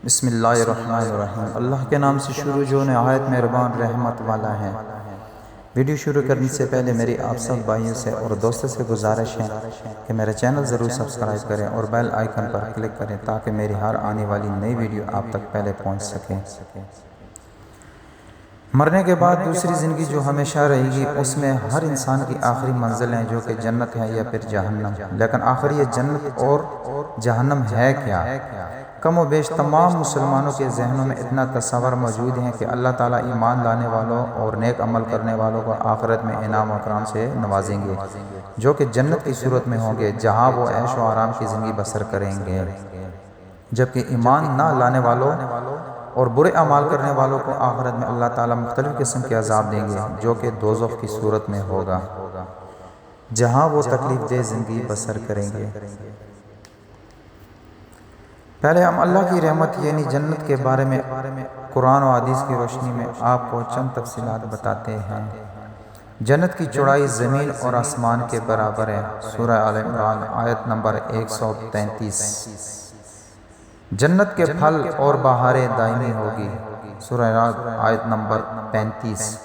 بسم اللہ الرحمن الرحیم۔ اللہ کے نام سے شروع جو نہایت مہربان رحمت والا ہے۔ ویڈیو شروع کرنے سے پہلے میری آپ سب بھائیوں سے اور دوستوں سے گزارش ہے کہ میرا چینل ضرور سبسکرائب کریں اور بیل آئیکن پر کلک کریں تاکہ میری ہر آنے والی نئی ویڈیو آپ تک پہلے پہنچ سکے۔ مرنے کے بعد دوسری زندگی جو ہمیشہ رہے گی، اس میں ہر انسان کی آخری منزل ہے جو کہ جنت ہے یا پھر جہنم۔ لیکن آخر یہ جنت اور جہنم ہے کیا؟ کم و بیش تمام مسلمانوں کے ذہنوں میں اتنا تصور موجود ہے کہ اللہ تعالیٰ ایمان لانے والوں اور نیک عمل کرنے والوں کو آخرت میں انعام و اکرام سے نوازیں گے، جو کہ جنت کی صورت میں ہوں گے، جہاں وہ عیش و آرام کی زندگی بسر کریں گے، جبکہ ایمان نہ لانے والوں اور برے اعمال کرنے والوں کو آخرت میں اللہ تعالیٰ مختلف قسم کے عذاب دیں گے، جو کہ دوزخ کی صورت میں ہوگا، جہاں وہ تکلیف دہ زندگی بسر کریں گے۔ پہلے ہم اللہ کی رحمت یعنی جنت کے بارے میں قرآن و حدیث کی روشنی میں آپ کو چند تفصیلات بتاتے ہیں۔ جنت کی چوڑائی زمین اور آسمان کے برابر ہے، سورہ آل عمران آیت نمبر 133۔ جنت کے پھل اور بہاریں دائمی ہوگی، سورہ رعد آیت نمبر 35۔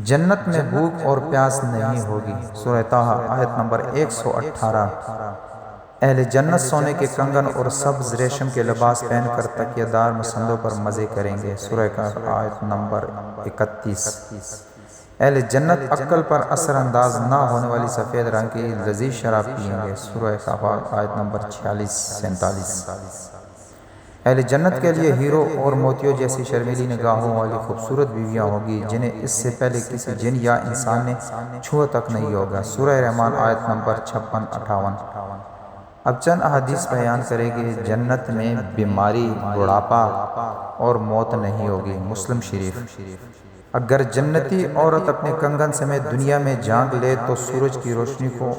جنت میں بھوک اور پیاس نہیں ہوگی، سورہ طٰہٰ آیت نمبر 118۔ اہل جنت سونے کے کنگن اور سبز ریشم کے لباس پہن کر تکیہ دار مسندوں پر مزے کریں گے، سورہ کہف آیت نمبر 31۔ اہل جنت عقل پر اثر انداز نہ ہونے والی سفید رنگ کی لذیذ شراب پئیں گے، سورہ کہف آیت نمبر 46-47۔ اہل جنت کے لیے ہیرو اور موتیوں جیسی شرمیلی نگاہوں والی خوبصورت بیویاں ہوگی جنہیں اس سے پہلے کسی جن یا انسان نے چھوا تک نہیں ہوگا، سورہ رحمان آیت نمبر 56-58۔ اب چند احادیث بیان کرے گی۔ جنت میں بیماری، بڑھاپا اور موت نہیں ہوگی، مسلم شریف۔ اگر جنتی عورت اپنے کنگن سمیت دنیا میں جھانک لے تو سورج کی روشنی کو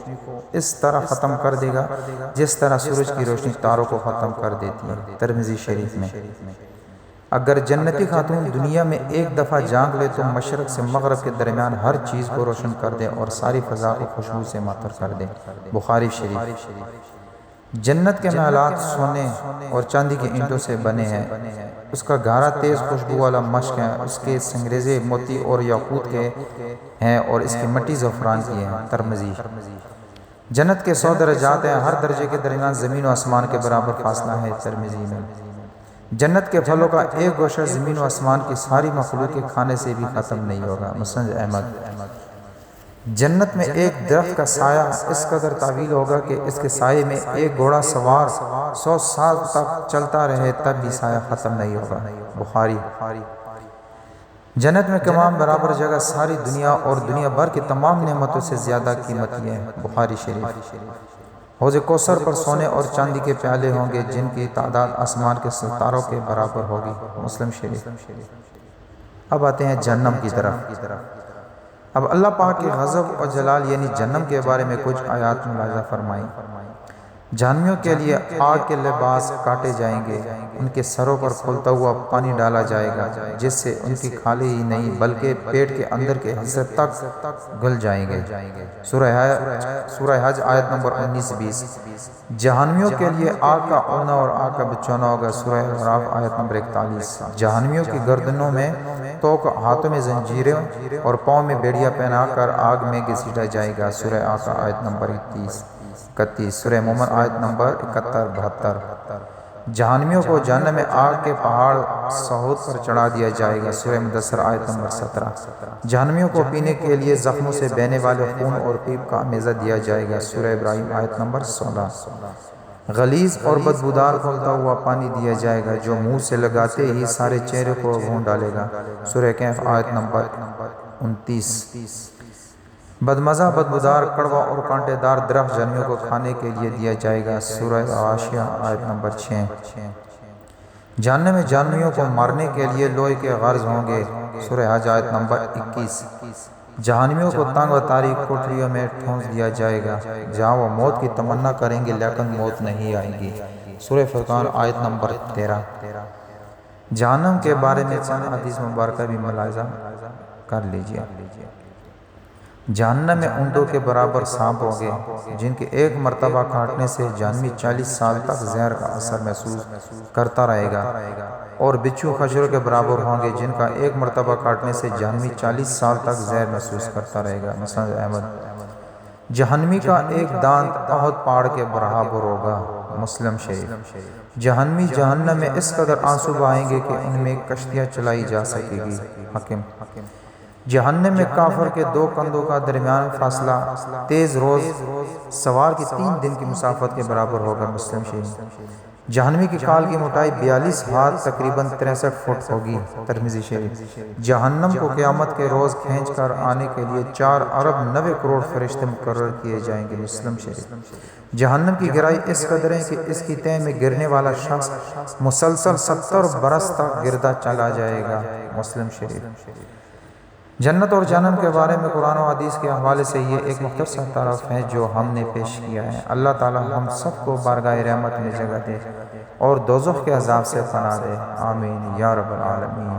اس طرح ختم کر دے گا جس طرح سورج کی روشنی تاروں کو ختم کر دیتی ہے، ترمذی شریف میں۔ اگر جنتی خاتون دنیا میں ایک دفعہ جھانک لے تو مشرق سے مغرب کے درمیان ہر چیز کو روشن کر دے اور ساری فضا کو خوشبو سے معطر کر دے، بخاری شریف۔ جنت کے محلات سونے اور چاندی کی اینٹوں سے بنے ہیں، اس کا گہرا تیز خوشبو والا مشک ہے، اس کے سنگریزے موتی اور یاقوت کے ہیں اور اس کی مٹی زعفران کی ہے، ترمذی۔ جنت کے 100 درجات ہیں، ہر درجے کے درمیان زمین و آسمان کے برابر فاصلہ ہے، ترمذی میں۔ جنت کے پھلوں کا ایک گوشہ زمین و آسمان کی ساری مخلوق کے کھانے سے بھی ختم نہیں ہوگا، مسند احمد۔ جنت میں ایک درخت کا سایہ اس قدر طویل ہوگا کہ اس کے سائے میں ایک گھوڑا سوار 100 سال تک چلتا رہے تب بھی سایہ ختم نہیں ہوگا، بخاری۔ جنت میں تمام برابر جگہ ساری دنیا اور دنیا بھر کی تمام نعمتوں سے زیادہ قیمتی ہے، بخاری شریف۔ حوض کوثر پر سونے اور چاندی کے پیالے ہوں گے جن کی تعداد آسمان کے ستاروں کے برابر ہوگی، مسلم شریف۔ اب آتے ہیں جہنم کی طرف۔ اب اللہ پاک کے غضب و جلال یعنی جہنم کے بارے میں کچھ آیات ملاحظہ فرمائیں۔ جہنمیوں کے لیے آگ کے لباس کاٹے جائیں گے، ان کے سروں پر کھولتا ہوا پانی ڈالا جائے گا جس سے ان کی کھالیں ہی نہیں بلکہ پیٹ کے اندر کے حصے تک گل جائیں گے، سورہ حج آیت نمبر 19-20۔ جہنمیوں کے لیے آگ کا اڑنا اور آگ کا بچھونا ہوگا، سورہ اعراف آیت نمبر 41۔ جہنمیوں کی گردنوں میں توق، ہاتھوں میں زنجیریں اور پاؤں میں بیڑیاں پہنا کر آگ میں گھسیٹا جائے گا، سورہ آقا آیت نمبر 31، سورہ مومن آیت نمبر 71-72۔ جہنمیوں کو جہنم میں آگ کے پہاڑ صعود پر چڑھا دیا جائے گا، سورہ مدثر آیت نمبر 17۔ جہنمیوں کو پینے کے لیے زخموں سے بہنے والے خون اور پیپ کا امیزہ دیا جائے گا، سورہ ابراہیم آیت نمبر 16۔ غلیظ اور بدبودار کھولتا ہوا پانی دیا جائے گا جو منہ سے لگاتے ہی سارے چہرے کو بھون ڈالے گا، سورہ کہف آیت نمبر 29۔ بدمزہ، بدبودار، کڑوا اور کانٹے دار درخت جہنمیوں کو کھانے کے لیے دیا جائے گا، سورہ غاشیہ آیت نمبر 6۔ جہنم میں جہنمیوں کو مارنے کے لیے لوہے کے غرض ہوں گے، سورہ حج آیت نمبر 21۔ جہنمیوں کو تنگ و تاریک کوٹریوں میں ٹھونس دیا جائے گا جہاں وہ موت کی تمنا کریں گے لیکن موت نہیں آئے گی، سورہ فرقان آیت نمبر 13۔ جہنم کے بارے میں چند حدیث مبارکہ بھی ملاحظہ کر لیجئے۔ جہنم میں اونٹوں کے برابر سانپ ہوں گے جن کے ایک مرتبہ کاٹنے سے جہنمی 40 سال تک زہر کا اثر محسوس کرتا رہے گا، اور بچھو خچروں کے برابر ہوں گے جن کا ایک مرتبہ کاٹنے سے جہنمی 40 سال تک زہر محسوس کرتا رہے گا۔ مسند احمد۔ جہنمی کا ایک دانت احد پہاڑ کے برابر ہوگا۔ مسلم شریف۔ جہنمی جہنم میں اس قدر آنسو بہائیں گے کہ ان میں کشتیاں چلائی جا سکے گی۔ حاکم۔ جہنم میں کافر کے 2 کندھوں کا درمیان فاصلہ تیز روز سوار کی 3 دن کی مسافت کے برابر ہوگا۔ مسلم شریف۔ جہنمی کی کھال کی موٹائی 42 ہاتھ تقریباً 63 فٹ ہوگی۔ ترمذی شریف۔ جہنم کو قیامت کے روز کھینچ کر آنے کے لیے 4 ارب 90 کروڑ فرشتے مقرر کیے جائیں گے۔ مسلم شریف۔ جہنم کی گہرائی اس قدر ہے کہ اس کی تہہ میں گرنے والا شخص مسلسل 70 برس تک گرتا چلا جائے گا۔ مسلم شریف۔ جنت اور جہنم کے بارے میں قرآن و حدیث کے حوالے سے یہ ایک مختصر تعارف ہے جو ہم نے پیش کیا ہے۔ اللہ تعالی ہم سب کو بارگاہ رحمت میں جگہ دے اور دوزخ کے عذاب سے پناہ دے۔ آمین یا رب العالمین۔